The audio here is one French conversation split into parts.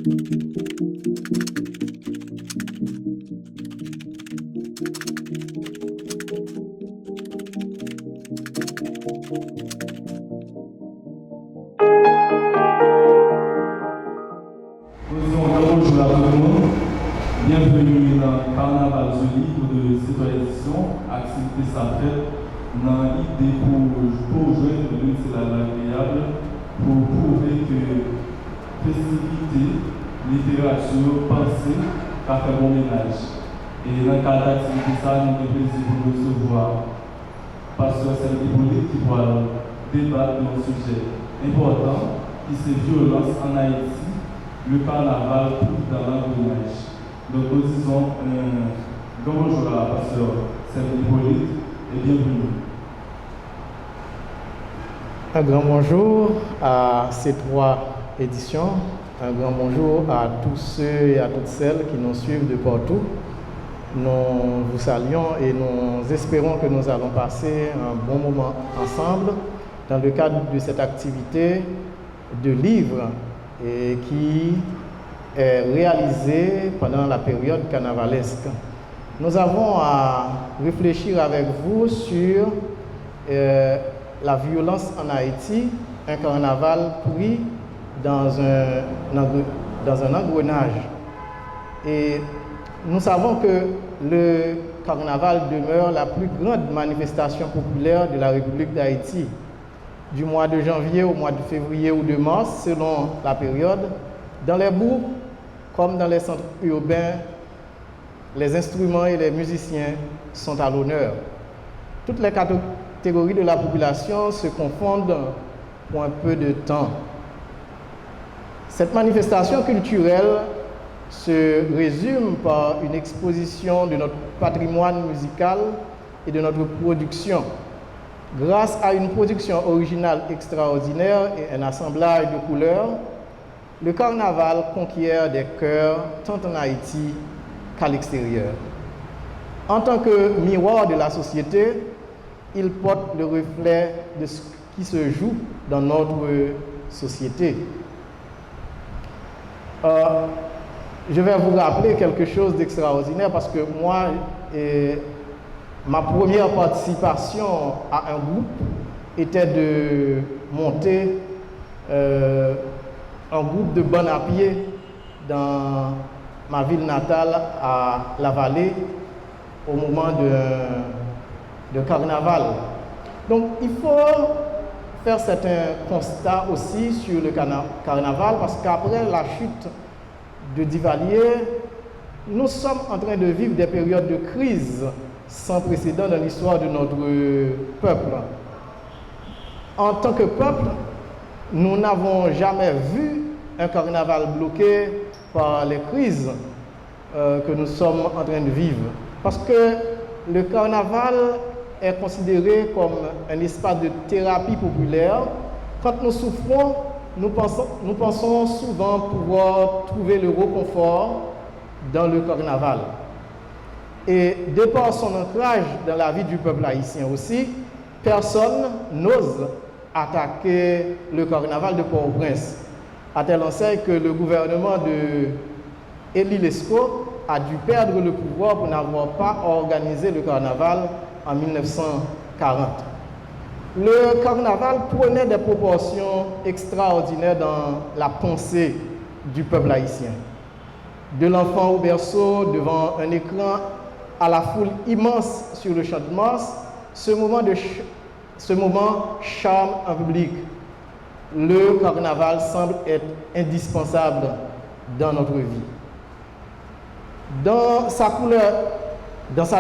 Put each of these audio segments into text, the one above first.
Bonjour à tout le monde. Bienvenue dans le Carnaval Joli pour de cette édition. Activité s'appelle dans l'idée pour jouer de c'est agréable pour prouver que festivité, littérature, pensée, ça fait bon ménage. Et dans le cadre d'activité, ça, nous avons plaisir de recevoir Pasteur Serge Hippolyte qui va débattre d'un sujet important qui c'est violence en Haïti. Le carnaval dans l'engrenage. Donc nous disons un grand bonjour à la pasteur Serge Hippolyte et bienvenue. Un grand bonjour à ces trois éditions. Un grand bonjour à tous ceux et à toutes celles qui nous suivent de partout. Nous vous saluons et nous espérons que nous allons passer un bon moment ensemble dans le cadre de cette activité de livre et qui est réalisé pendant la période carnavalesque. Nous avons à réfléchir avec vous sur la violence en Haïti, un carnaval pris dans un engrenage. Et nous savons que le carnaval demeure la plus grande manifestation populaire de la République d'Haïti. Du mois de janvier au mois de février ou de mars, selon la période, dans les bourgs comme dans les centres urbains, les instruments et les musiciens sont à l'honneur. Toutes les catégories de la population se confondent pour un peu de temps. Cette manifestation culturelle se résume par une exposition de notre patrimoine musical et de notre production. Grâce à une production originale extraordinaire et un assemblage de couleurs, le carnaval conquiert des cœurs tant en Haïti qu'à l'extérieur. En tant que miroir de la société, il porte le reflet de ce qui se joue dans notre société. Je vais vous rappeler quelque chose d'extraordinaire parce que moi, ma première participation à un groupe était de monter un groupe de bancs à pied dans ma ville natale à La Vallée au moment de carnaval. Donc il faut faire certains constats aussi sur le carnaval parce qu'après la chute de Duvalier, nous sommes en train de vivre des périodes de crise sans précédent dans l'histoire de notre peuple. En tant que peuple, nous n'avons jamais vu un carnaval bloqué par les crises que nous sommes en train de vivre. Parce que le carnaval est considéré comme un espace de thérapie populaire. Quand nous souffrons, nous pensons souvent pouvoir trouver le réconfort dans le carnaval. Et de par son ancrage dans la vie du peuple haïtien aussi, personne n'ose attaquer le carnaval de Port-au-Prince, à tel enseigne que le gouvernement de Élie Lescaut a dû perdre le pouvoir pour n'avoir pas organisé le carnaval en 1940. Le carnaval prenait des proportions extraordinaires dans la pensée du peuple haïtien. De l'enfant au berceau, devant un écran, à la foule immense sur le champ de Mars, ce moment charme en public. Le carnaval semble être indispensable dans notre vie. Dans sa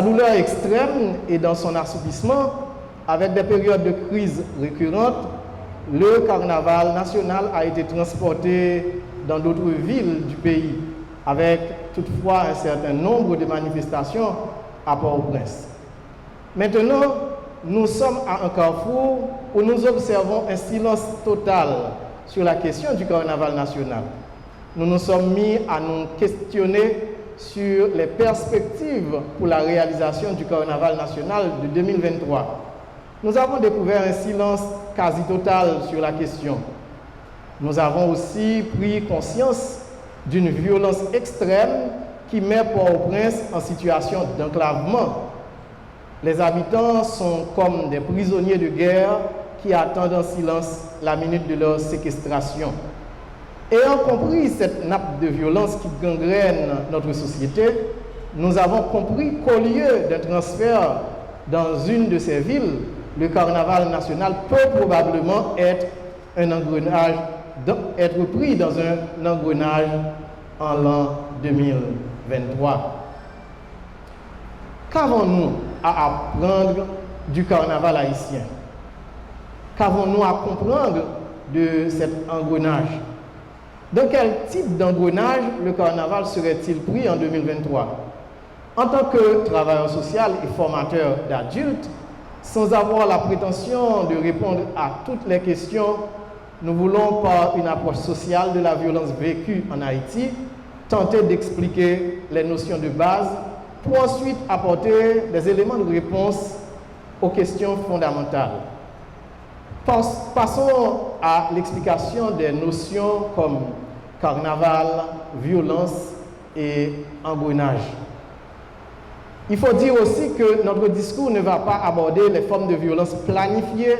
douleur extrême et dans son assoupissement, avec des périodes de crise récurrentes, le carnaval national a été transporté dans d'autres villes du pays, avec toutefois un certain nombre de manifestations à Port-au-Prince. Maintenant, nous sommes à un carrefour où nous observons un silence total sur la question du carnaval national. Nous nous sommes mis à nous questionner sur les perspectives pour la réalisation du carnaval national de 2023. Nous avons découvert un silence quasi total sur la question. Nous avons aussi pris conscience d'une violence extrême qui met Port-au-Prince en situation d'enclavement. Les habitants sont comme des prisonniers de guerre qui attendent en silence la minute de leur séquestration. Ayant compris cette nappe de violence qui gangrène notre société, nous avons compris qu'au lieu d'un transfert dans une de ces villes, le carnaval national peut probablement être pris dans un engrenage en l'an 2023. Qu'avons-nous à apprendre du carnaval haïtien? Qu'avons-nous à comprendre de cet engrenage? Dans quel type d'engrenage le carnaval serait-il pris en 2023? En tant que travailleur social et formateur d'adultes, sans avoir la prétention de répondre à toutes les questions, nous voulons, par une approche sociale de la violence vécue en Haïti, tenter d'expliquer les notions de base pour ensuite apporter des éléments de réponse aux questions fondamentales. Passons à l'explication des notions comme carnaval, violence et engrenage. Il faut dire aussi que notre discours ne va pas aborder les formes de violence planifiées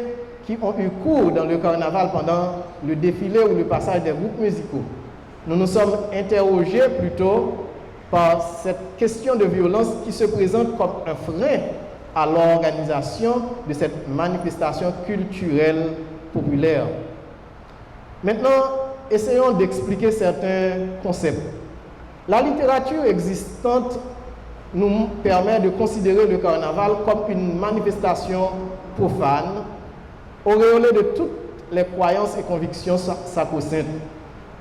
qui ont eu cours dans le carnaval pendant le défilé ou le passage des groupes musicaux. Nous nous sommes interrogés plutôt par cette question de violence qui se présente comme un frein à l'organisation de cette manifestation culturelle populaire. Maintenant, essayons d'expliquer certains concepts. La littérature existante nous permet de considérer le carnaval comme une manifestation profane, auréolée de toutes les croyances et convictions sacro-saintes,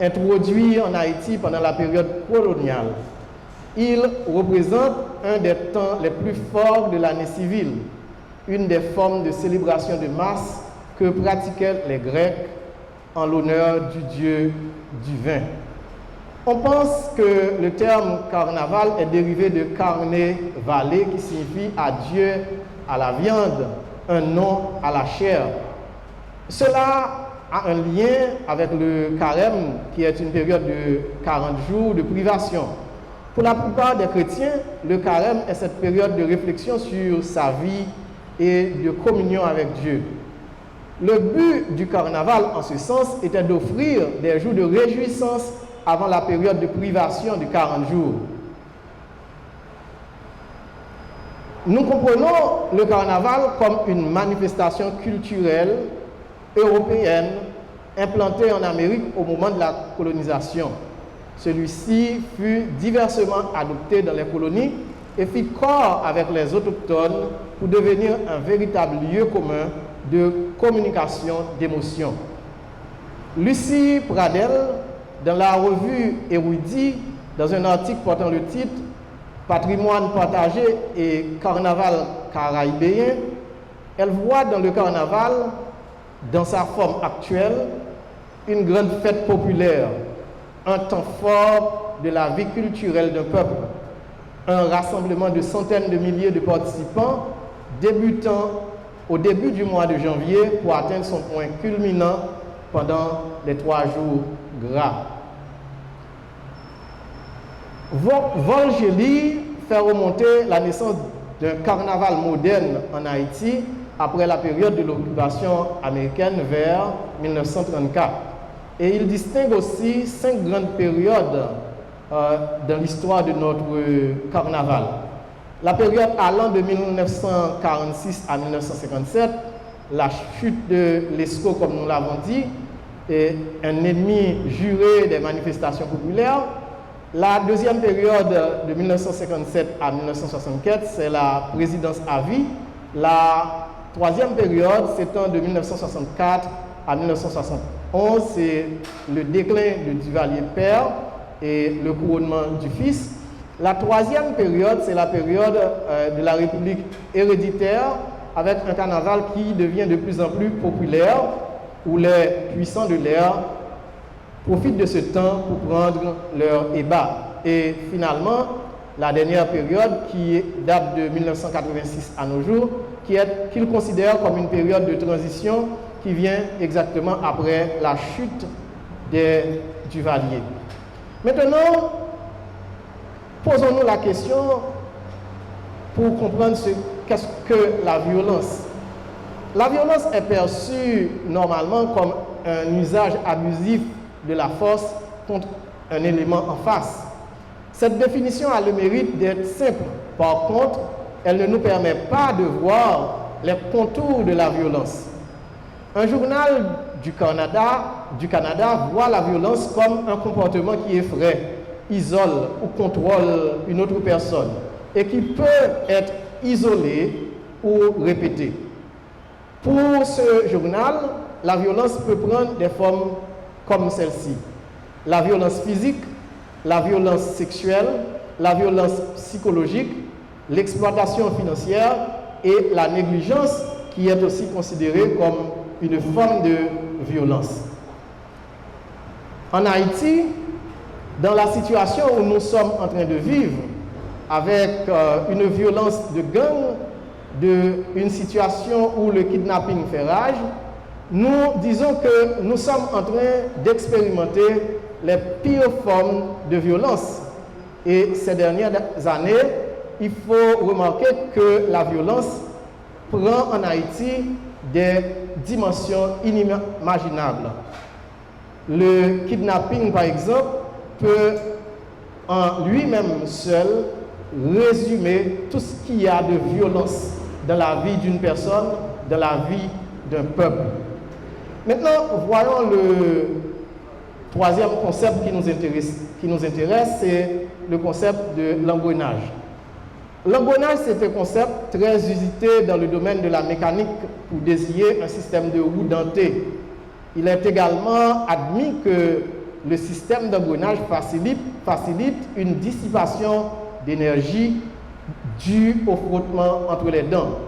introduit en Haïti pendant la période coloniale. Il représente un des temps les plus forts de l'année civile, une des formes de célébration de masse que pratiquaient les Grecs en l'honneur du dieu du vin. On pense que le terme carnaval est dérivé de carne valé qui signifie adieu à la viande, un nom à la chair. Cela a un lien avec le carême qui est une période de 40 jours de privation. Pour la plupart des chrétiens, le carême est cette période de réflexion sur sa vie et de communion avec Dieu. Le but du carnaval, en ce sens, était d'offrir des jours de réjouissance avant la période de privation de 40 jours. Nous comprenons le carnaval comme une manifestation culturelle européenne implantée en Amérique au moment de la colonisation. Celui-ci fut diversement adopté dans les colonies et fit corps avec les autochtones pour devenir un véritable lieu commun de communication d'émotions. Lucie Pradel, dans la revue Érudit, dans un article portant le titre « Patrimoine partagé et carnaval caraïbéen », elle voit dans le carnaval, dans sa forme actuelle, une grande fête populaire, un temps fort de la vie culturelle d'un peuple, un rassemblement de centaines de milliers de participants débutant au début du mois de janvier pour atteindre son point culminant pendant les 3 jours gras. Volgeli fait remonter la naissance d'un carnaval moderne en Haïti après la période de l'occupation américaine vers 1934. Et il distingue aussi 5 grandes périodes dans l'histoire de notre carnaval. La période allant de 1946 à 1957, la chute de l'ESCO, comme nous l'avons dit, est un ennemi juré des manifestations populaires. La deuxième période de 1957 à 1964, c'est la présidence à vie. La troisième période, s'étend de 1964 à 1971, c'est le déclin de Duvalier père et le couronnement du fils. La troisième période, c'est la période de la République héréditaire, avec un carnaval qui devient de plus en plus populaire, où les puissants de l'air profitent de ce temps pour prendre leur ébat. Et finalement, la dernière période, qui date de 1986 à nos jours, qu'il considère comme une période de transition qui vient exactement après la chute des Duvaliers. Maintenant, posons-nous la question pour comprendre qu'est-ce que la violence. La violence est perçue normalement comme un usage abusif de la force contre un élément en face. Cette définition a le mérite d'être simple. Par contre, elle ne nous permet pas de voir les contours de la violence. Un journal du Canada voit la violence comme un comportement qui effraie, isole ou contrôle une autre personne et qui peut être isolé ou répété. Pour ce journal, la violence peut prendre des formes comme celle-ci. La violence physique, la violence sexuelle, la violence psychologique, l'exploitation financière et la négligence qui est aussi considérée comme une forme de violence. En Haïti, dans la situation où nous sommes en train de vivre, avec une violence de gang, une situation où le kidnapping fait rage, nous disons que nous sommes en train d'expérimenter les pires formes de violence. Et ces dernières années, il faut remarquer que la violence prend en Haïti des dimensions inimaginables. Le kidnapping, par exemple, peut en lui-même seul résumer tout ce qu'il y a de violence dans la vie d'une personne, dans la vie d'un peuple. Maintenant, voyons le troisième concept qui nous intéresse, c'est le concept de l'engrenage. L'engrenage, c'est un concept très usité dans le domaine de la mécanique pour désigner un système de roue dentée. Il est également admis que le système d'engrenage facilite une dissipation d'énergie due au frottement entre les dents.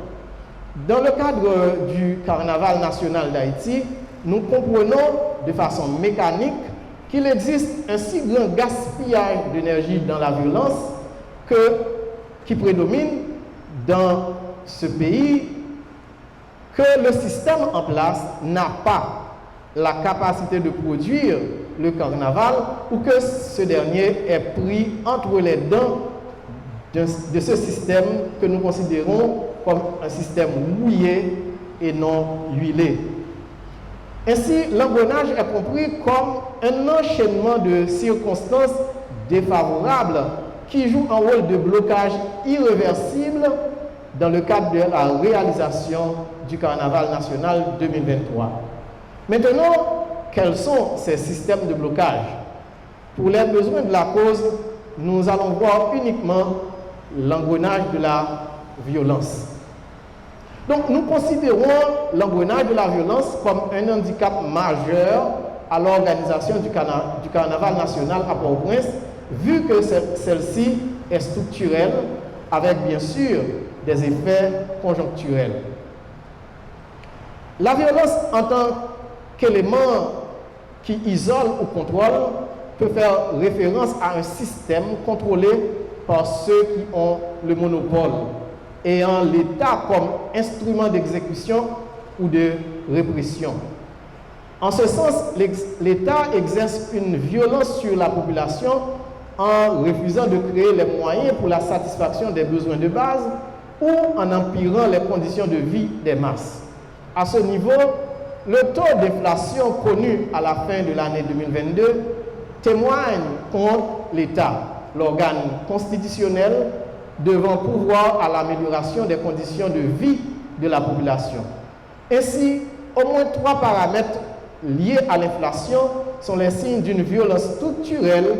Dans le cadre du Carnaval national d'Haïti, nous comprenons de façon mécanique qu'il existe un si grand gaspillage d'énergie dans la violence qui prédomine dans ce pays que le système en place n'a pas la capacité de produire le carnaval ou que ce dernier est pris entre les dents de ce système que nous considérons comme un système mouillé et non huilé. Ainsi, l'engrenage est compris comme un enchaînement de circonstances défavorables qui jouent un rôle de blocage irréversible dans le cadre de la réalisation du Carnaval national 2023. Maintenant, quels sont ces systèmes de blocage? Pour les besoins de la cause, nous allons voir uniquement l'engrenage de la violence. Donc, nous considérons l'engrenage de la violence comme un handicap majeur à l'organisation du Carnaval national à Port-au-Prince, vu que celle-ci est structurelle, avec bien sûr des effets conjoncturels. La violence en tant qu'élément qui isole ou contrôle peut faire référence à un système contrôlé par ceux qui ont le monopole, ayant l'État comme instrument d'exécution ou de répression. En ce sens, l'État exerce une violence sur la population en refusant de créer les moyens pour la satisfaction des besoins de base ou en empirant les conditions de vie des masses. À ce niveau, le taux d'inflation connu à la fin de l'année 2022 témoigne contre l'État, l'organe constitutionnel devant pourvoir à l'amélioration des conditions de vie de la population. Ainsi, au moins 3 paramètres liés à l'inflation sont les signes d'une violence structurelle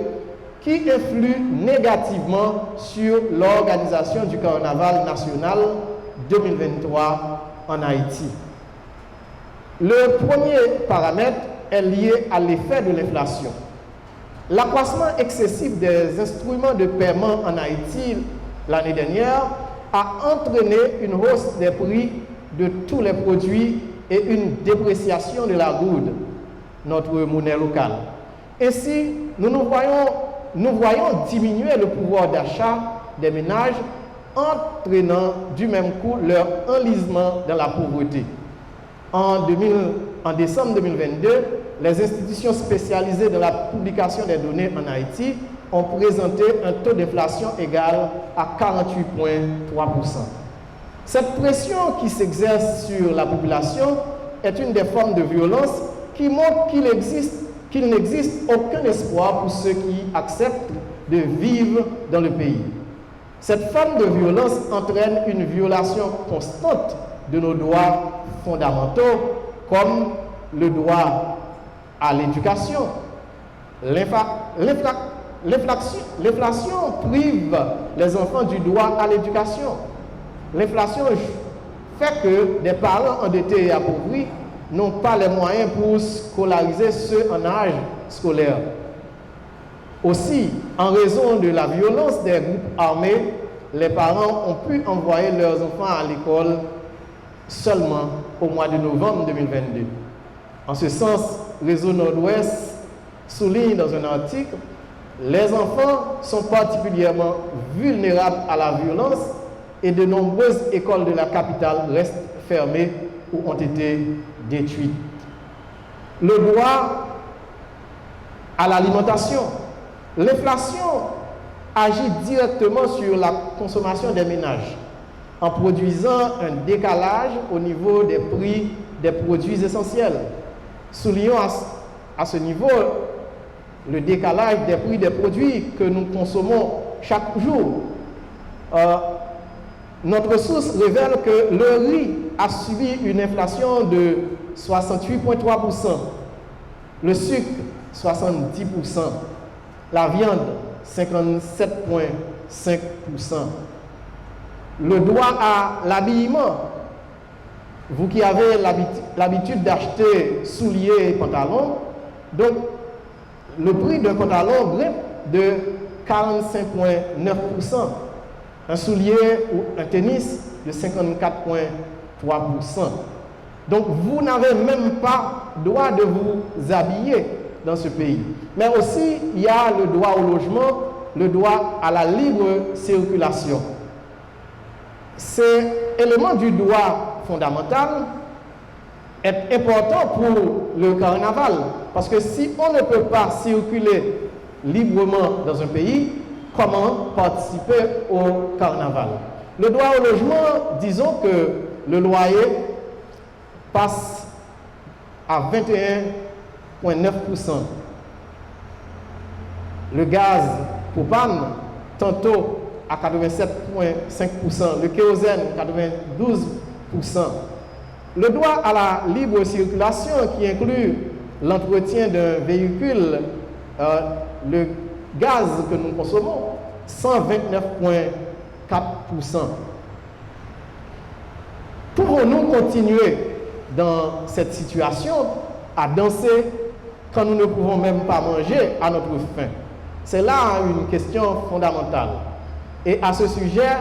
qui influe négativement sur l'organisation du Carnaval national 2023 en Haïti. Le premier paramètre est lié à l'effet de l'inflation. L'accroissement excessif des instruments de paiement en Haïti l'année dernière a entraîné une hausse des prix de tous les produits et une dépréciation de la goude, notre monnaie locale. Ainsi, nous voyons diminuer le pouvoir d'achat des ménages, entraînant du même coup leur enlisement dans la pauvreté. En décembre 2022, les institutions spécialisées dans la publication des données en Haïti ont présenté un taux d'inflation égal à 48,3%. Cette pression qui s'exerce sur la population est une des formes de violence qui montre qu'il n'existe aucun espoir pour ceux qui acceptent de vivre dans le pays. Cette forme de violence entraîne une violation constante de nos droits fondamentaux comme le droit à l'éducation. L'inflation prive les enfants du droit à l'éducation. L'inflation fait que des parents endettés et appauvris n'ont pas les moyens pour scolariser ceux en âge scolaire. Aussi, en raison de la violence des groupes armés, les parents ont pu envoyer leurs enfants à l'école seulement au mois de novembre 2022. En ce sens, Réseau Nord-Ouest souligne dans un article « Les enfants sont particulièrement vulnérables à la violence et de nombreuses écoles de la capitale restent fermées ou ont été détruites. » Le droit à l'alimentation. L'inflation agit directement sur la consommation des ménages en produisant un décalage au niveau des prix des produits essentiels. Soulignons à ce niveau le décalage des prix des produits que nous consommons chaque jour. Notre source révèle que le riz a subi une inflation de 68,3%, le sucre 70%, la viande 57,5%. Le droit à l'habillement, vous qui avez l'habitude d'acheter souliers et pantalons, donc le prix d'un pantalon grimpe de 45,9%, un soulier ou un tennis de 54,3%. Donc vous n'avez même pas droit de vous habiller dans ce pays. Mais aussi, il y a le droit au logement, le droit à la libre circulation. Cet élément du droit fondamental est important pour le carnaval, parce que si on ne peut pas circuler librement dans un pays, comment participer au carnaval? Le droit au logement, disons que le loyer passe à 21,9%. Le gaz propane, tantôt à 87,5%, le kérosène 92%. Le droit à la libre circulation qui inclut l'entretien d'un véhicule, le gaz que nous consommons, 129,4%. Pouvons-nous continuer dans cette situation à danser quand nous ne pouvons même pas manger à notre faim? C'est là une question fondamentale. Et à ce sujet,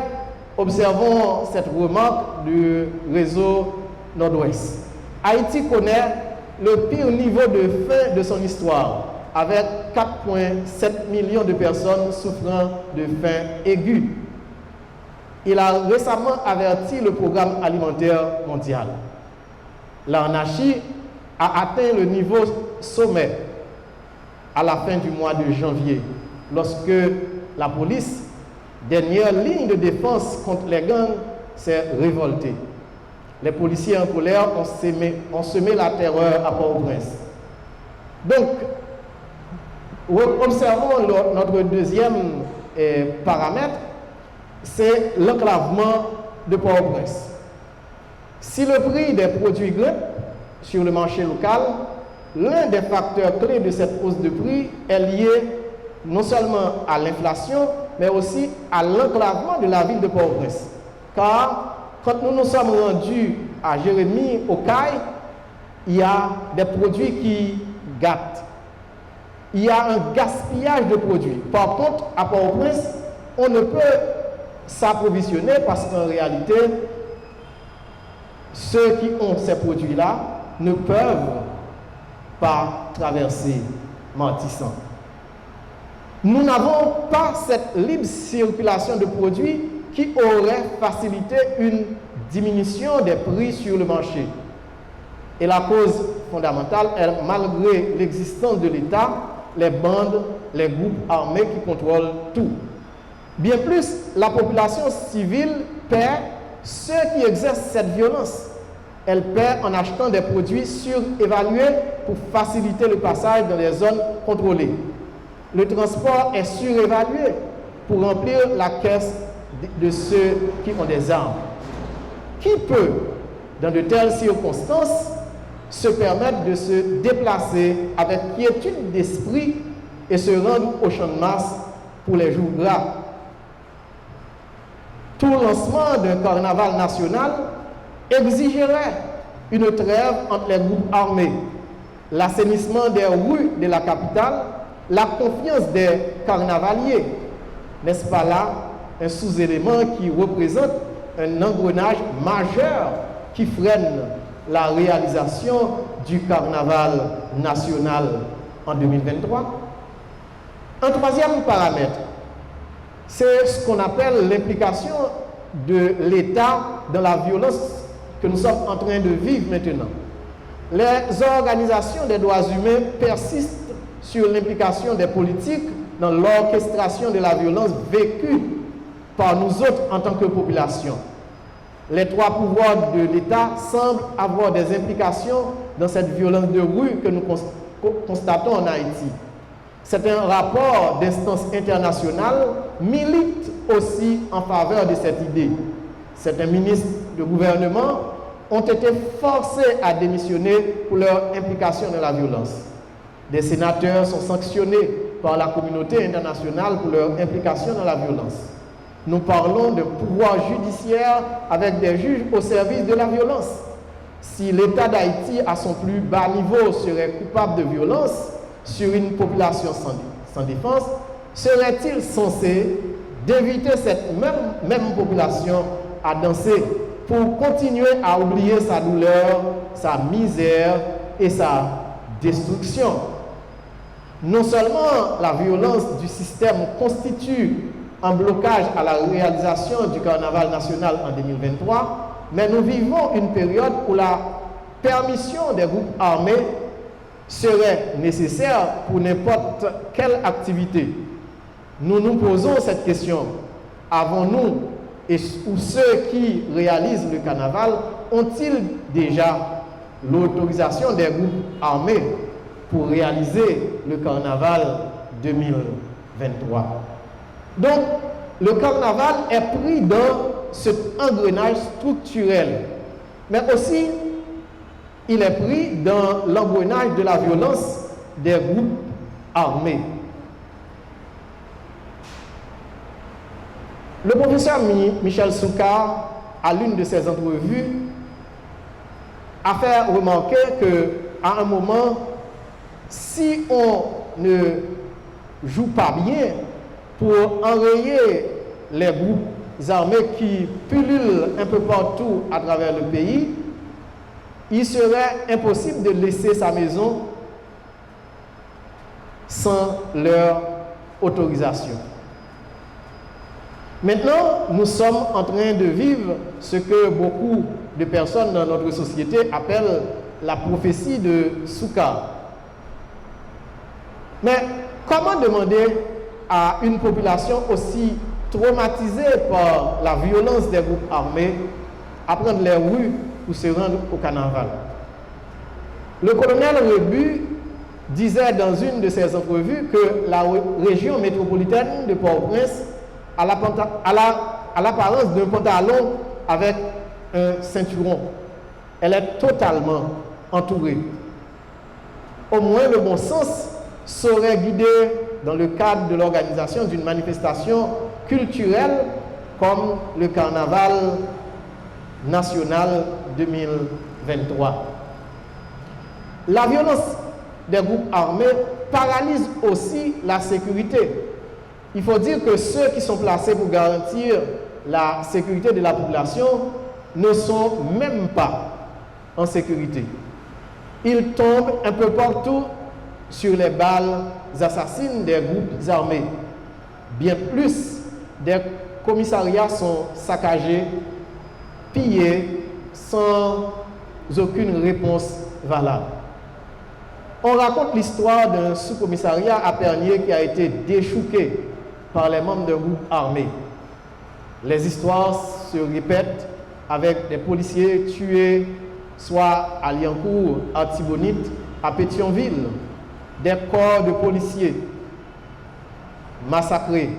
observons cette remarque du réseau Nord-Ouest. Haïti connaît le pire niveau de faim de son histoire, avec 4,7 millions de personnes souffrant de faim aiguë. Il a récemment averti le programme alimentaire mondial. L'anarchie a atteint le niveau sommet à la fin du mois de janvier, lorsque la police, dernière ligne de défense contre les gangs, s'est révoltée. Les policiers en colère ont semé la terreur à Port-au-Prince. Donc, observons notre deuxième paramètre, c'est l'enclavement de Port-au-Prince. Si le prix des produits grimpe sur le marché local, l'un des facteurs clés de cette hausse de prix est lié non seulement à l'inflation, mais aussi à l'enclavement de la ville de Port-au-Prince. Car quand nous nous sommes rendus à Jérémie, au Caille, il y a des produits qui gâtent. Il y a un gaspillage de produits. Par contre, à Port-au-Prince, on ne peut s'approvisionner parce qu'en réalité, ceux qui ont ces produits-là ne peuvent pas traverser Martissan. Nous n'avons pas cette libre circulation de produits qui aurait facilité une diminution des prix sur le marché. Et la cause fondamentale est, malgré l'existence de l'État, les bandes, les groupes armés qui contrôlent tout. Bien plus, la population civile paie ceux qui exercent cette violence. Elle paie en achetant des produits surévalués pour faciliter le passage dans les zones contrôlées. Le transport est surévalué pour remplir la caisse de ceux qui ont des armes. Qui peut, dans de telles circonstances, se permettre de se déplacer avec quiétude d'esprit et se rendre au champ de Mars pour les jours gras? Tout lancement d'un carnaval national exigerait une trêve entre les groupes armés, l'assainissement des rues de la capitale, la confiance des carnavaliers. N'est-ce pas là un sous-élément qui représente un engrenage majeur qui freine la réalisation du carnaval national en 2023? Un troisième paramètre, c'est ce qu'on appelle l'implication de l'État dans la violence que nous sommes en train de vivre maintenant. Les organisations des droits humains persistent sur l'implication des politiques dans l'orchestration de la violence vécue par nous autres en tant que population. Les trois pouvoirs de l'État semblent avoir des implications dans cette violence de rue que nous constatons en Haïti. Certains rapports d'instances internationales militent aussi en faveur de cette idée. Certains ministres de gouvernement ont été forcés à démissionner pour leur implication dans la violence. Des sénateurs sont sanctionnés par la communauté internationale pour leur implication dans la violence. Nous parlons de pouvoir judiciaire avec des juges au service de la violence. Si l'État d'Haïti, à son plus bas niveau, serait coupable de violence sur une population sans défense, serait-il censé d'éviter cette même population à danser pour continuer à oublier sa douleur, sa misère et sa destruction? Non seulement la violence du système constitue un blocage à la réalisation du carnaval national en 2023, mais nous vivons une période où la permission des groupes armés serait nécessaire pour n'importe quelle activité. Nous nous posons cette question. Avons-nous ou ceux qui réalisent le carnaval ont-ils déjà l'autorisation des groupes armés pour réaliser le carnaval 2023? Donc, le carnaval est pris dans cet engrenage structurel, mais aussi il est pris dans l'engrenage de la violence des groupes armés. Le professeur Michel Soukar, à l'une de ses entrevues, a fait remarquer qu'à un moment, si on ne joue pas bien pour enrayer les groupes armés qui pullulent un peu partout à travers le pays, il serait impossible de laisser sa maison sans leur autorisation. Maintenant, nous sommes en train de vivre ce que beaucoup de personnes dans notre société appellent la prophétie de Soukar. Mais comment demander à une population aussi traumatisée par la violence des groupes armés à prendre les rues pour se rendre au carnaval? Le colonel Rebu disait dans une de ses entrevues que la région métropolitaine de Port-au-Prince a l'apparence d'un pantalon avec un ceinturon. Elle est totalement entourée. Au moins le bon sens saurait guider dans le cadre de l'organisation d'une manifestation culturelle comme le Carnaval national 2023. La violence des groupes armés paralyse aussi la sécurité. Il faut dire que ceux qui sont placés pour garantir la sécurité de la population ne sont même pas en sécurité. Ils tombent un peu partout sur les balles assassines des groupes armés. Bien plus, des commissariats sont saccagés, pillés, sans aucune réponse valable. On raconte l'histoire d'un sous-commissariat à Pernier qui a été déchouqué par les membres d'un groupe armé. Les histoires se répètent avec des policiers tués, soit à Liancourt, à Thibonite, à Pétionville, des corps de policiers massacrés,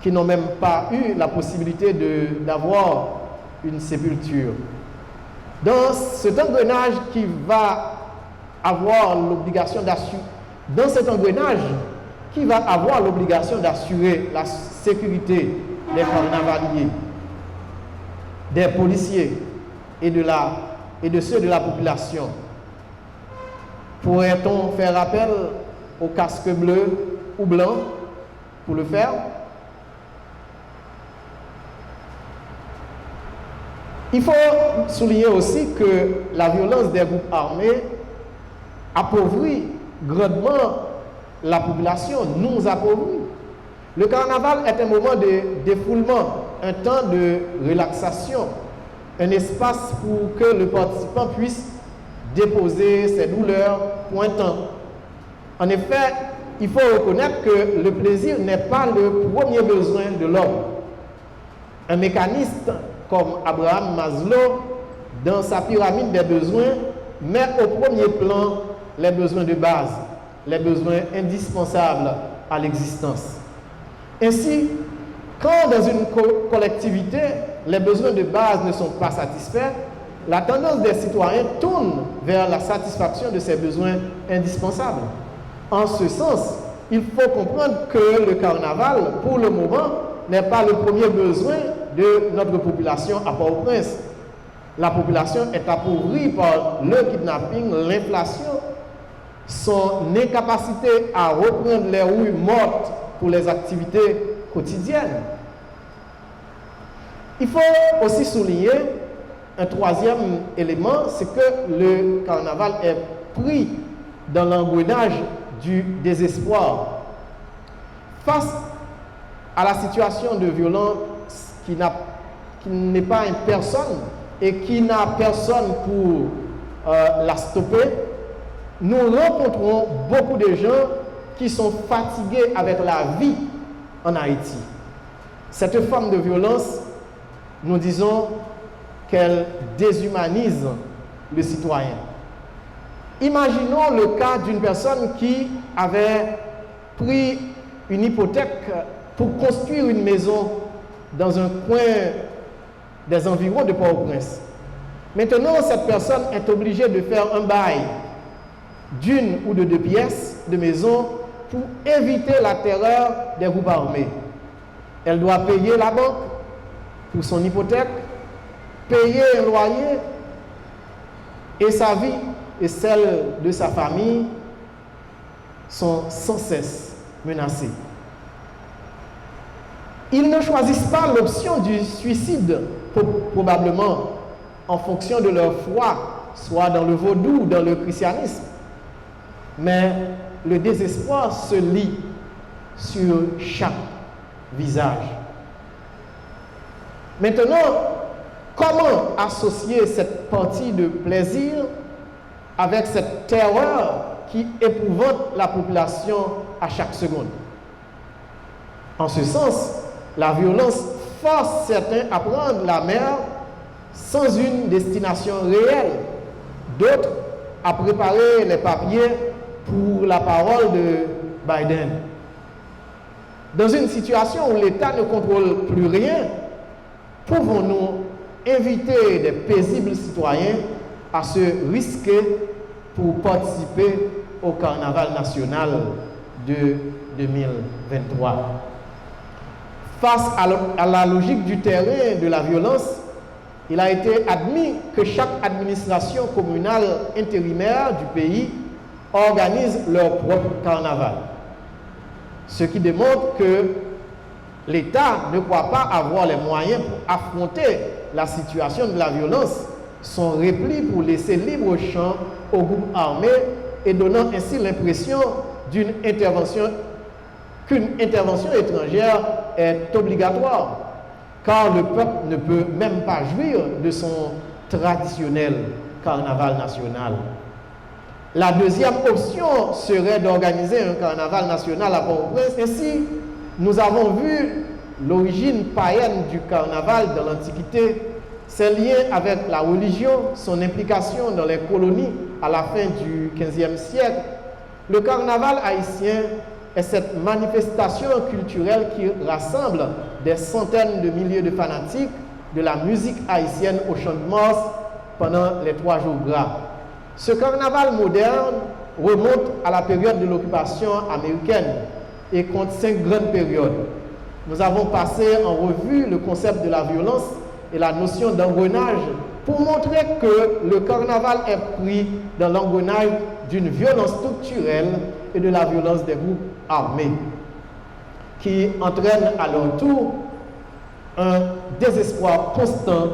qui n'ont même pas eu la possibilité d'avoir une sépulture. Dans cet engrenage qui va avoir l'obligation d'assurer, dans cet engrenage qui va avoir l'obligation d'assurer la sécurité des carnavaliers, des policiers et de ceux de la population, pourrait-on faire appel au casque bleu ou blanc pour le faire? Il faut souligner aussi que la violence des groupes armés appauvrit grandement la population, nous appauvrit. Le carnaval est un moment de défoulement, un temps de relaxation, un espace pour que le participant puisse déposer ses douleurs pour un temps. En effet, il faut reconnaître que le plaisir n'est pas le premier besoin de l'homme. Un mécaniste comme Abraham Maslow, dans sa pyramide des besoins, met au premier plan les besoins de base, les besoins indispensables à l'existence. Ainsi, quand dans une collectivité, les besoins de base ne sont pas satisfaits, la tendance des citoyens tourne vers la satisfaction de ces besoins indispensables. En ce sens, il faut comprendre que le carnaval, pour le moment, n'est pas le premier besoin de notre population à Port-au-Prince. La population est appauvrie par le kidnapping, l'inflation, son incapacité à reprendre les rues mortes pour les activités quotidiennes. Il faut aussi souligner un troisième élément, c'est que le carnaval est pris dans l'engrenage du désespoir. Face à la situation de violence qui n'est pas une personne et qui n'a personne pour la stopper, nous rencontrons beaucoup de gens qui sont fatigués avec la vie en Haïti. Cette forme de violence, nous disons qu'elle déshumanise le citoyen. Imaginons le cas d'une personne qui avait pris une hypothèque pour construire une maison dans un coin des environs de Port-au-Prince. Maintenant, cette personne est obligée de faire un bail d'une ou de 2 pièces de maison pour éviter la terreur des groupes armés. Elle doit payer la banque pour son hypothèque, payer un loyer, et sa vie et celle de sa famille sont sans cesse menacées. Ils ne choisissent pas l'option du suicide, probablement en fonction de leur foi, soit dans le vaudou ou dans le christianisme. Mais le désespoir se lit sur chaque visage. Maintenant, comment associer cette partie de plaisir avec cette terreur qui épouvante la population à chaque seconde? En ce sens, la violence force certains à prendre la mer sans une destination réelle, d'autres à préparer les papiers pour la parole de Biden. Dans une situation où l'État ne contrôle plus rien, pouvons-nous inviter des paisibles citoyens à se risquer pour participer au carnaval national de 2023? Face à la logique du terrain de la violence, il a été admis que chaque administration communale intérimaire du pays organise leur propre carnaval. Ce qui démontre que l'État ne croit pas avoir les moyens pour affronter la situation de la violence, son repli pour laisser libre champ aux groupes armés et donnant ainsi l'impression qu'une intervention étrangère est obligatoire, car le peuple ne peut même pas jouir de son traditionnel carnaval national. La deuxième option serait d'organiser un carnaval national à Port-au-Prince. Ainsi, nous avons vu l'origine païenne du carnaval dans l'Antiquité, ses liens avec la religion, son implication dans les colonies à la fin du XVe siècle. Le carnaval haïtien est cette manifestation culturelle qui rassemble des centaines de milliers de fanatiques de la musique haïtienne au Champ de Mars pendant les 3 jours gras. Ce carnaval moderne remonte à la période de l'occupation américaine et compte 5 grandes périodes. Nous avons passé en revue le concept de la violence et la notion d'engrenage pour montrer que le carnaval est pris dans l'engrenage d'une violence structurelle et de la violence des groupes armés qui entraînent à leur tour un désespoir constant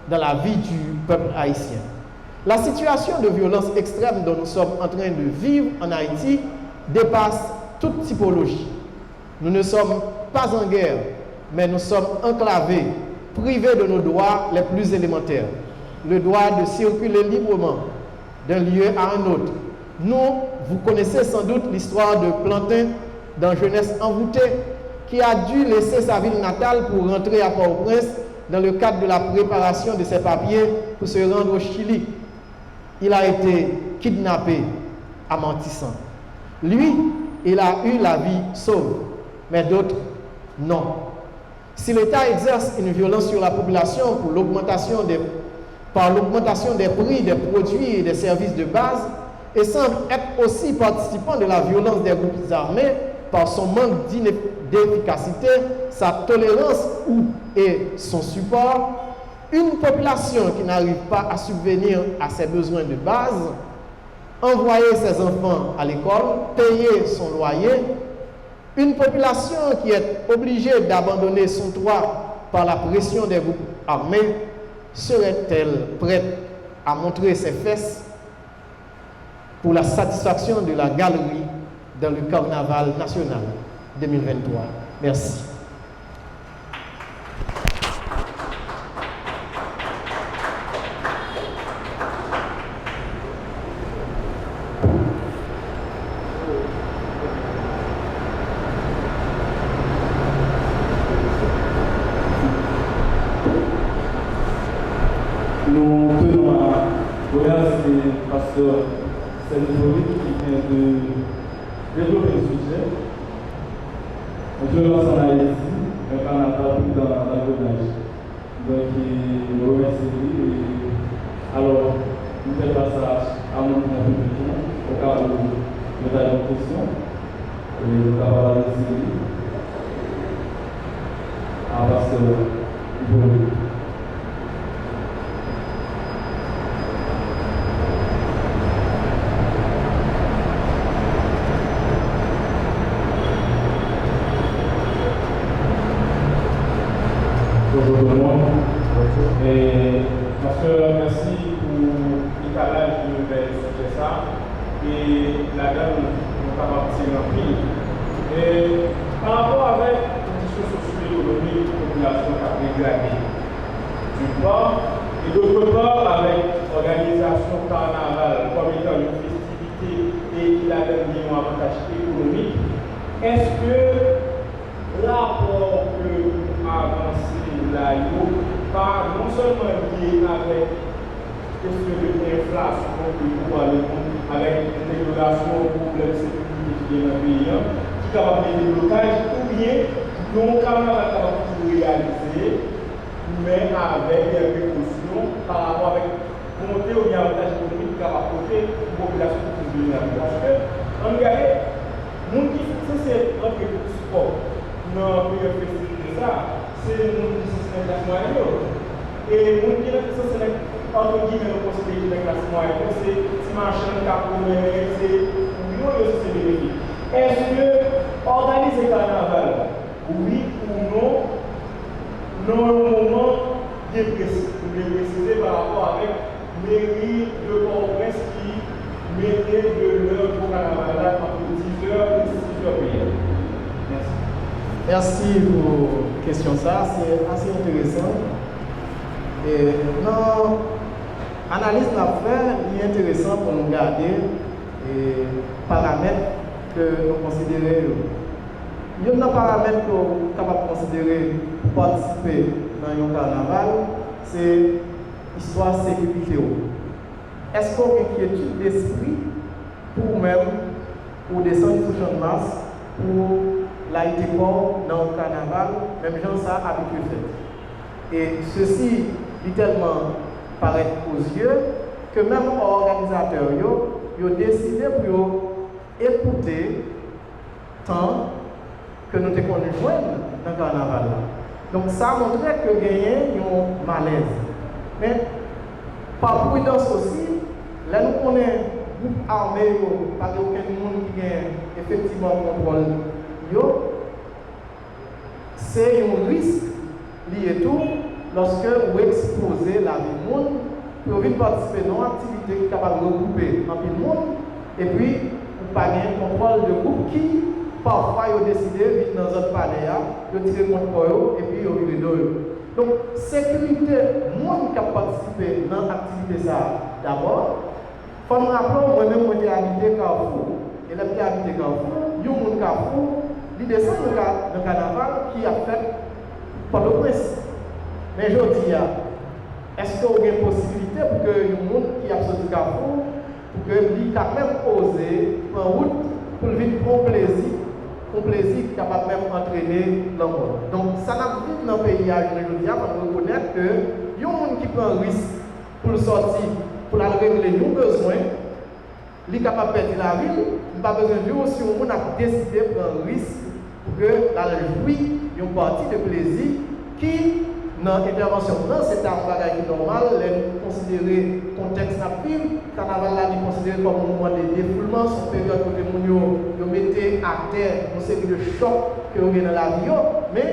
dans la vie du peuple haïtien. La situation de violence extrême dont nous sommes en train de vivre en Haïti dépasse toute typologie. Nous ne sommes pas en guerre, mais nous sommes enclavés, privés de nos droits les plus élémentaires. Le droit de circuler librement d'un lieu à un autre. Vous connaissez sans doute l'histoire de Plantin dans Jeunesse envoûtée, qui a dû laisser sa ville natale pour rentrer à Port-au-Prince dans le cadre de la préparation de ses papiers pour se rendre au Chili. Il a été kidnappé à Mantissan. Lui, il a eu la vie sauve, mais d'autres, non. Si l'État exerce une violence sur la population par l'augmentation des prix des produits et des services de base, et semble être aussi participant de la violence des groupes armés par son manque d'efficacité, sa tolérance et son support, une population qui n'arrive pas à subvenir à ses besoins de base, envoyer ses enfants à l'école, payer son loyer, une population qui est obligée d'abandonner son toit par la pression des groupes armés, serait-elle prête à montrer ses fesses pour la satisfaction de la galerie dans le carnaval national 2023? Merci. Nous tenons à remercier le pasteur Céline qui vient de développer le sujet. Une violence en Haïti, un carnaval dans l'engrenage. Donc, nous remercions lui. Alors, nous faisons passage à mon public au cas où nous avons une question. Et nous avons la décision à pasteur Yvonne. Et pasteur, merci pour l'étalage de sujet ça. Et la dame nous a parti en pile. Et par rapport avec les conditions socio-économiques de la population qui a dégradé, d'une part, et d'autre part avec l'organisation carnaval comme étant une festivité et qui a donné un avantage économique, est-ce que l'apport que avancé là, pas non seulement lié avec question de l'inflation avec l'intégration au problème de sécurité qui est dans le pays, qui est capable de déblocage, ou bien non carnaval capable de réaliser, mais avec des précautions par rapport avec monter au avantage économique capable de porter une population qui est vulnérable. Parce que, on regarde, les gens qui sont censés entrer pour le sport dans le festival de ça, c'est les gens qui sont censés être classe moyenne. Et les gens qui sont censés être entre guillemets le conseil de la classe moyenne, c'est machin, capomé, c'est c'est bénéfique. Est-ce que organiser carnaval, oui ou non, dans un moment dépressé par rapport avec mairie de Port-au-Prince qui mettait de l'heure pour carnaval entre 10h et 6h PM. Merci. Merci pour la question. Ça, c'est assez intéressant. Et non, l'analyse qu'on a fait est intéressant pour nous garder paramètres que nous considérons. Il y a un paramètre que nous sommes capables de considérer pour participer dans un carnaval, c'est l'histoire de sécurité. Est-ce qu'on a une inquiétude d'esprit pour vous-même, pour descendre sous champ de masse, pour l'aller dans le carnaval, même gens ça habitué fait. Et ceci, littéralement, paraît aux yeux que même les organisateurs ont décidé pour écouter tant que nous devons nous joindre dans le carnaval. Donc ça montrait que gagner un malaise. Mais par prudence aussi, là nous connaissons un groupe armé, pas aucun monde qui gagne effectivement contrôle. C'est un risque lié tout lorsque vous exposez la vie du monde pour venir participer dans une activité qui est capable de regrouper un peu de monde et puis vous pas un contrôle de groupe qui parfois ils ont décidé de venir dans un palais, de tirer contre eux et puis ils ont viré d'eux. Donc, sécurité, monde qui a participé dans l'activité d'abord, il faut nous rappeler, moi-même, j'ai habité Carrefour. Et là, j'ai habité Carrefour, il y a un Carrefour, il descend dans le carnaval qui a fait Port-au-Prince. Mais je dis, est-ce qu'il y a une possibilité pour que le monde qui a sorti Carrefour, pour que lui quand même osé en route pour vivre pour plaisir qui est capable même d'entraîner l'homme. Donc, ça n'a pas dans le pays aujourd'hui, on reconnaître que il y a un monde qui prend un risque pour sortir, pour aller régler nos besoins, il est capable de perdre la ville, il n'a pas besoin de aussi on a décidé de prendre un risque pour que la jouir une partie de plaisir qui, dans l'intervention, c'est un bagage normal, les considérer contexte natif, carnaval là, est considéré comme un moment de défoulement, son période où les gens mettaient à terre une série de chocs que vous avez dans la vie, mais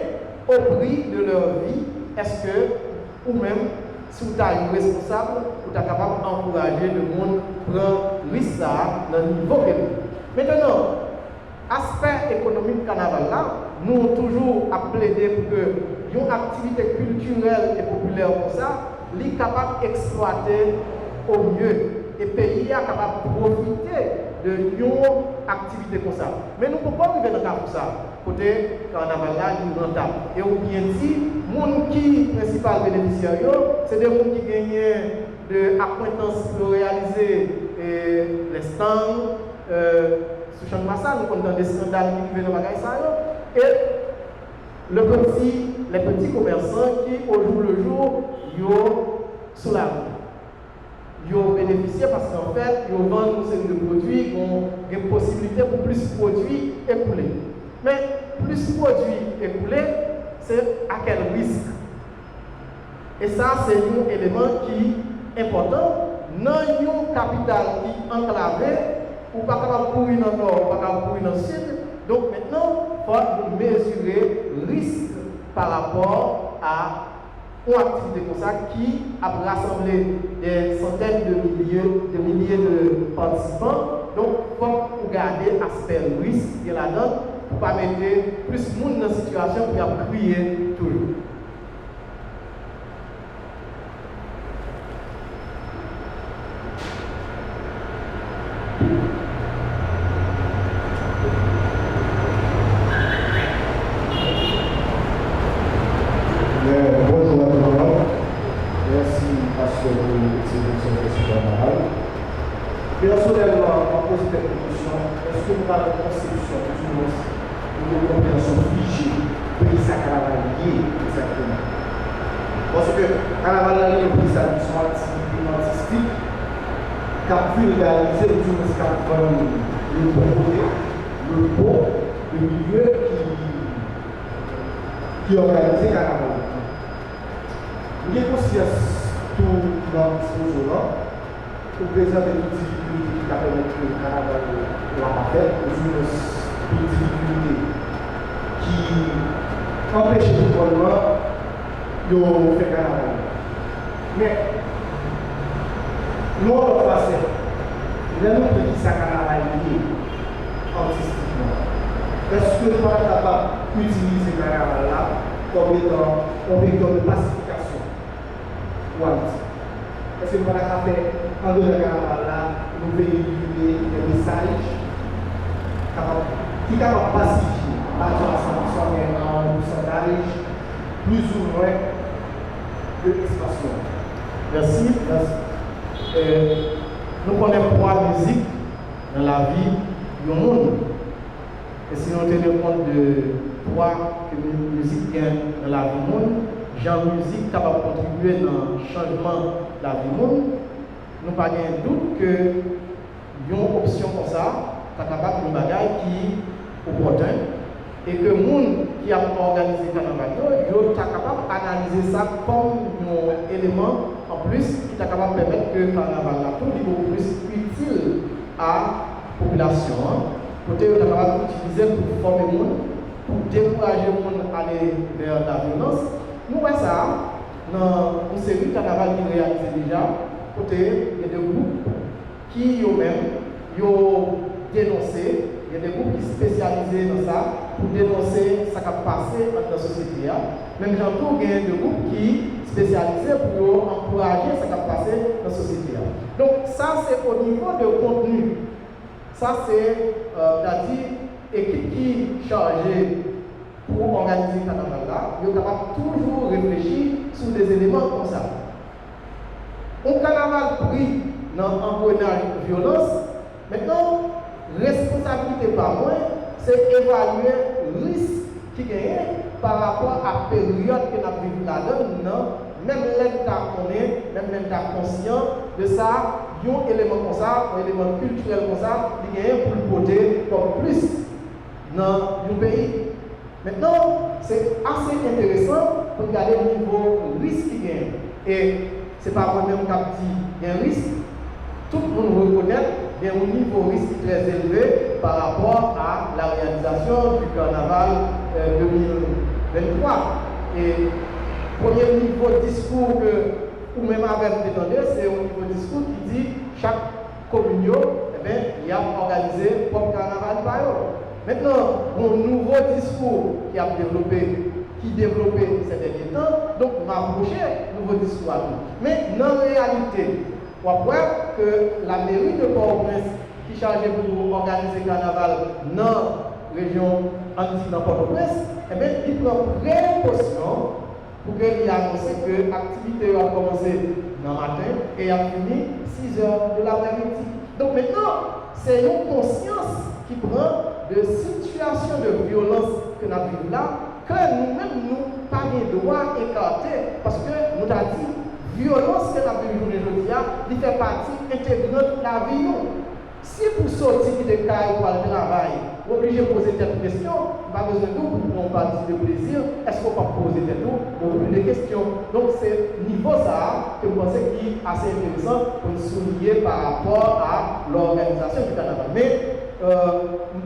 au prix de leur vie, est-ce que, ou même, si vous êtes responsable, vous êtes capable d'encourager le monde à prendre risque dans le niveau que nous. Maintenant, aspect économique carnaval là, nous avons toujours à plaider pour que une activité culturelle et populaire comme ça, est capable d'exploiter au mieux. Et le pays est capable de profiter d'une activité comme ça. Mais nous ne pouvons pas arriver dans le cas pour ça. Côté carnaval là, il est rentable. Et on bien dit, les gens qui sont principal bénéficiaires, c'est des gens qui gagnent de acquaintance pour réaliser les stands. Sous champ de massage, nous avons des scandales qui viennent dans le magasin. Et les petits commerçants qui, au jour le jour, sont sous la route. Ils ont bénéficié parce qu'en fait, ils vendent une série de produits, ils ont des possibilités pour plus de produits écoulés. Mais plus de produits écoulés, c'est à quel risque? Et ça, c'est un élément qui est important. Dans une capitale qui est enclavée, ou pas capable de courir dans le nord, ou pas capable de courir dans le sud. Donc maintenant, il faut mesurer le risque par rapport à une activité comme ça qui a rassemblé des centaines de milliers de participants. Donc, il faut garder l'aspect risque et la donne pour ne pas mettre plus de monde dans la situation pour crier toujours. Personnellement, on pose cette question, est-ce que nous avons une conception une compréhension figée de ce carnaval exactement? Parce que le carnaval est une activité artistique qui a pu réaliser le jour le bon côté, le bon, le milieu qui organise le carnaval. Il y a conscience tout dans ce jour-là. Pour présenter toutes les difficultés qui permettent que le carnaval l'a fait, une difficulté qui empêche le gouvernement de faire le carnaval. Mais, nous, on va passer. Nous avons dit que ça carnaval lié artistiquement. Est-ce que nous sommes capables d'utiliser le carnaval-là comme étant un vecteur de pacification ou artistique? Est-ce que nous sommes capables en dehors de carnaval là, nous veillons des messages qui sont pacifiés, pas de 100%, mais en pourcentage plus ou moins de l'expression. Merci. Nous connaissons trois musiques dans la vie du monde. Et si on tenait compte de trois musiques dans la vie du monde, genre musique capable de contribuer dans le changement de la vie du monde, nous n'avons pas de doute que une option comme ça, c'est capable de bagaille qui est opportun et que les gens qui ont organisé le carnaval, sont capables d'analyser ça comme un élément en plus qui est capable de permettre que le carnaval là, tout beaucoup plus utile à la population, pour être capable d'utiliser pour former les gens, pour décourager les gens à aller vers la violence. Nous voyons ça dans une série de carnaval qui réalisé déjà, côté il y a des groupes qui eux-mêmes ont dénoncé, il y a des groupes qui sont spécialisés dans ça pour dénoncer ce qui a passé dans la société. Même j'entends il y a des groupes qui sont spécialisés pour encourager ce qui a passé dans la société. Donc ça c'est au niveau de contenu. Ça c'est c'est-à-dire équipe qui est chargée pour organiser le carnaval là, il est capable toujours réfléchir sur des éléments comme ça. Un carnaval pris dans l'engrenage de violence, maintenant, responsabilité par moi, c'est évaluer le risque qui gagne par rapport à la période que nous avons vécue là-dedans, même l'État connaît, même l'État conscient de ça, il y a un élément comme ça, un élément culturel comme ça, qui gagne pour le côté comme plus dans le pays. Maintenant, c'est assez intéressant pour regarder le niveau risque qui gagne. Et ce n'est pas moi-même qui dit qu'il y a un risque. Tout le monde reconnaît qu'il y a un niveau risque très élevé par rapport à la réalisation du carnaval 2023. Et le premier niveau de discours que ou même avec détendu, c'est un niveau de discours qui dit chaque communion, il y a organisé pour le carnaval par eux. Maintenant, un nouveau discours qui a développé ces derniers temps, donc rapprocher le nouveau discours à nous. Mais dans la réalité, on voit que la mairie de Port-au-Prince, qui est chargée pour organiser le carnaval dans la région antique de Port-au-Prince, il prend précaution pour qu'il annonce que l'activité a commencé dans le matin et a fini 6 heures de l'après-midi. Donc maintenant, c'est une conscience qui prend de situation de violence que nous avons là, que nous-mêmes, nous pas de droit écarter, parce que nous avons dit, violence que nous avons aujourd'hui, il fait partie intégrante de la vie. Si pour sortir de cas pour le travail, vous êtes obligé de poser cette question, pas besoin de nous pour partir de plaisir, est-ce qu'on peut poser des des questions? Donc c'est niveau ça que vous pensez qui est assez intéressant pour nous souligner par rapport à l'organisation du carnaval. Mais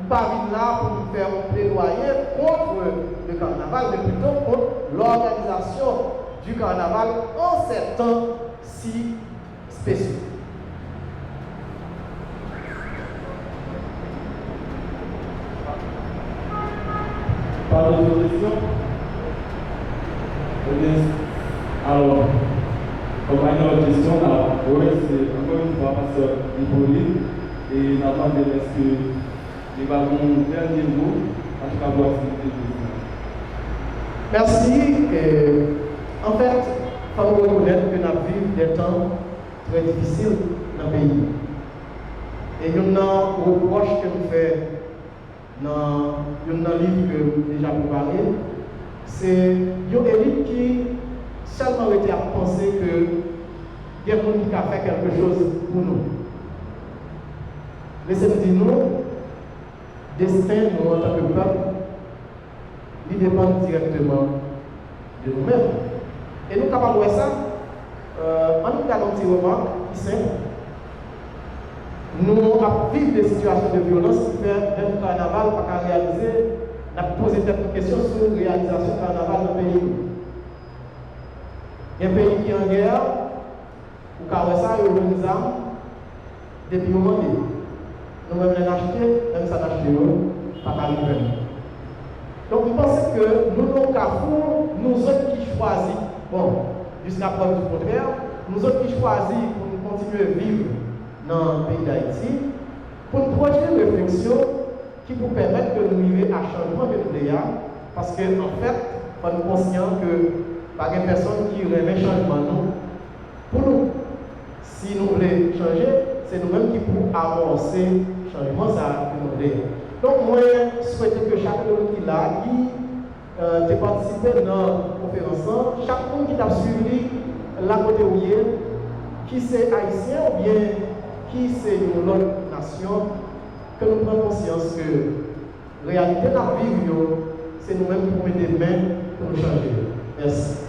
pas là pour nous faire un plaidoyer contre le carnaval, mais plutôt contre l'organisation du carnaval en ces temps si spéciaux. Pas d'autres questions? Alors, comme une autre question, c'est encore une fois Pasteur Hippolyte. Et nous attendons est-ce que les ballons dernier mot, en tout cas, vous acceptez le Merci. En fait, il faut reconnaître que nous vivons des temps très difficiles dans le pays. Et il y a un reproche que nous faisons dans le livre que déjà vous parlez, c'est une élite qui seulement été à penser que il y a des gens qui ont fait quelque chose pour nous. Laissez-nous dire, nous, destin, nous, en tant que peuple, il dépend directement de nous-mêmes. Et nous sommes capables de voir ça, en nous regardant un petit remarque qui est simple. Nous vivons des situations de violence qui fait même le carnaval pas réaliser, nous avons posé cette question sur la réalisation du carnaval dans le pays. Il y a un pays qui est en guerre, où ça, il y a des armes, depuis le moment. Nous-mêmes les acheter, même ça n'acheter pas par le Donc vous pensez que nous, nos carrefours, nous autres qui choisissons, bon, jusqu'à preuve du contraire, nous autres qui choisissons pour nous continuer à vivre dans le pays d'Haïti, pour une prochaine réflexion qui vous permette de nous arriver à changement de l'IA, parce qu'en fait, on est conscient que par une personne qui remet changement, nous, pour nous, si nous voulons changer, c'est nous-mêmes qui pouvons amorcer le changement ça que nous voulons. Donc, moi, je souhaite que chacun de nous qui l'a, qui participé dans la conférence, chaque monde qui a suivi la côté où il est, qui c'est haïtien ou bien qui c'est une autre nation, que nous prenons conscience que la réalité de la vie, c'est nous-mêmes qui pouvons mettre des mains pour nous changer. Merci.